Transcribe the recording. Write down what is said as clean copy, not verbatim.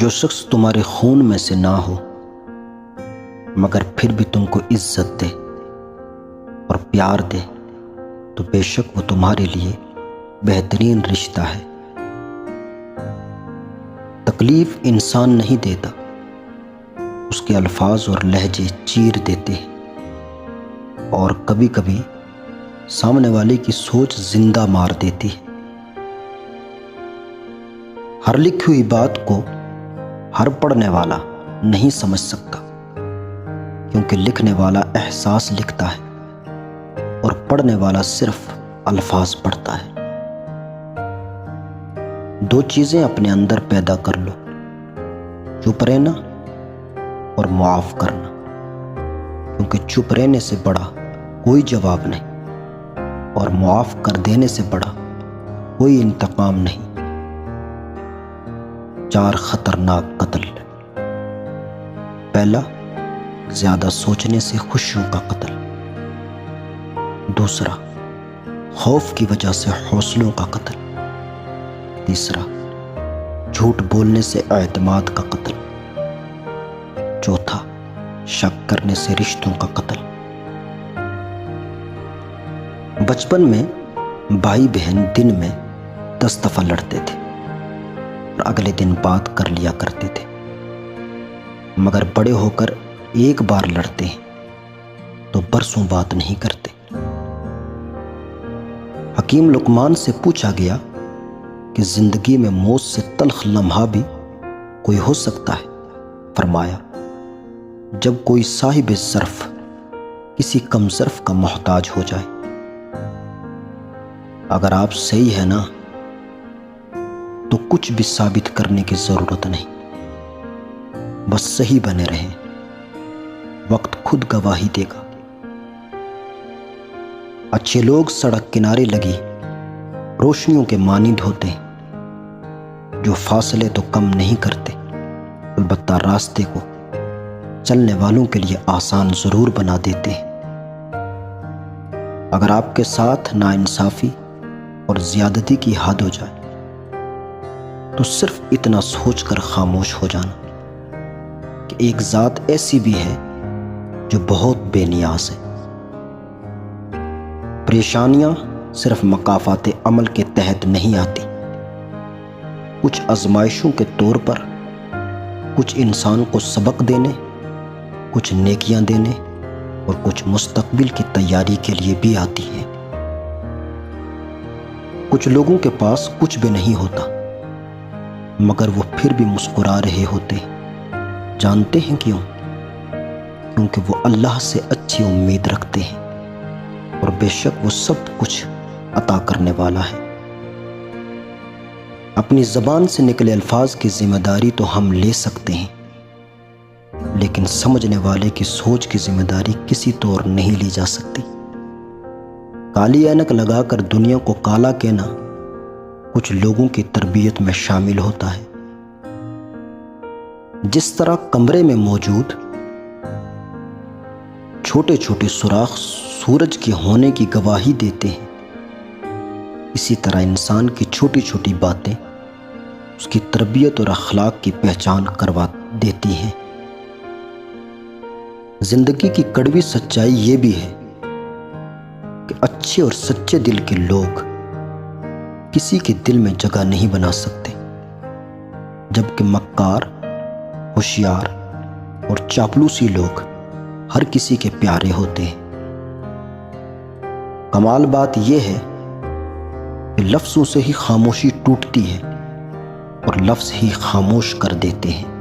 جو شخص تمہارے خون میں سے نہ ہو مگر پھر بھی تم کو عزت دے اور پیار دے تو بے شک وہ تمہارے لیے بہترین رشتہ ہے۔ تکلیف انسان نہیں دیتا، اس کے الفاظ اور لہجے چیر دیتے ہیں، اور کبھی کبھی سامنے والے کی سوچ زندہ مار دیتی ہے۔ ہر لکھی ہوئی بات کو ہر پڑھنے والا نہیں سمجھ سکتا، کیونکہ لکھنے والا احساس لکھتا ہے اور پڑھنے والا صرف الفاظ پڑھتا ہے۔ دو چیزیں اپنے اندر پیدا کر لو، چپ رہنا اور معاف کرنا، کیونکہ چپ رہنے سے بڑا کوئی جواب نہیں اور معاف کر دینے سے بڑا کوئی انتقام نہیں۔ 4 خطرناک قتل۔ پہلا، زیادہ سوچنے سے خوشیوں کا قتل۔ دوسرا، خوف کی وجہ سے حوصلوں کا قتل۔ تیسرا، جھوٹ بولنے سے اعتماد کا قتل۔ چوتھا، شک کرنے سے رشتوں کا قتل۔ بچپن میں بھائی بہن دن میں 10 دفعہ لڑتے تھے اور اگلے دن بات کر لیا کرتے تھے، مگر بڑے ہو کر ایک بار لڑتے ہیں تو برسوں بات نہیں کرتے۔ حکیم لقمان سے پوچھا گیا کہ زندگی میں موت سے تلخ لمحہ بھی کوئی ہو سکتا ہے؟ فرمایا، جب کوئی صاحب ظرف کسی کم ظرف کا محتاج ہو جائے۔ اگر آپ صحیح ہے نا تو کچھ بھی ثابت کرنے کی ضرورت نہیں، بس صحیح بنے رہیں، وقت خود گواہی دے گا۔ اچھے لوگ سڑک کنارے لگی روشنیوں کے مانند ہوتے ہیں، جو فاصلے تو کم نہیں کرتے البتہ راستے کو چلنے والوں کے لیے آسان ضرور بنا دیتے ہیں۔ اگر آپ کے ساتھ ناانصافی اور زیادتی کی حد ہو جائے تو صرف اتنا سوچ کر خاموش ہو جانا کہ ایک ذات ایسی بھی ہے جو بہت بے نیاز ہے۔ پریشانیاں صرف مکافات عمل کے تحت نہیں آتی، کچھ آزمائشوں کے طور پر، کچھ انسان کو سبق دینے، کچھ نیکیاں دینے اور کچھ مستقبل کی تیاری کے لیے بھی آتی ہیں۔ کچھ لوگوں کے پاس کچھ بھی نہیں ہوتا مگر وہ پھر بھی مسکرا رہے ہوتے ہیں، جانتے ہیں کیوں؟ کیونکہ وہ اللہ سے اچھی امید رکھتے ہیں اور بے شک وہ سب کچھ عطا کرنے والا ہے۔ اپنی زبان سے نکلے الفاظ کی ذمہ داری تو ہم لے سکتے ہیں، لیکن سمجھنے والے کی سوچ کی ذمہ داری کسی طور نہیں لی جا سکتی۔ کالی اینک لگا کر دنیا کو کالا کہنا کچھ لوگوں کی تربیت میں شامل ہوتا ہے۔ جس طرح کمرے میں موجود چھوٹے چھوٹے سوراخ سورج کے ہونے کی گواہی دیتے ہیں، اسی طرح انسان کی چھوٹی چھوٹی باتیں اس کی تربیت اور اخلاق کی پہچان کروا دیتی ہیں۔ زندگی کی کڑوی سچائی یہ بھی ہے کہ اچھے اور سچے دل کے لوگ کسی کے دل میں جگہ نہیں بنا سکتے، جبکہ مکار، ہوشیار اور چاپلوسی لوگ ہر کسی کے پیارے ہوتے ہیں۔ کمال بات یہ ہے کہ لفظوں سے ہی خاموشی ٹوٹتی ہے اور لفظ ہی خاموش کر دیتے ہیں۔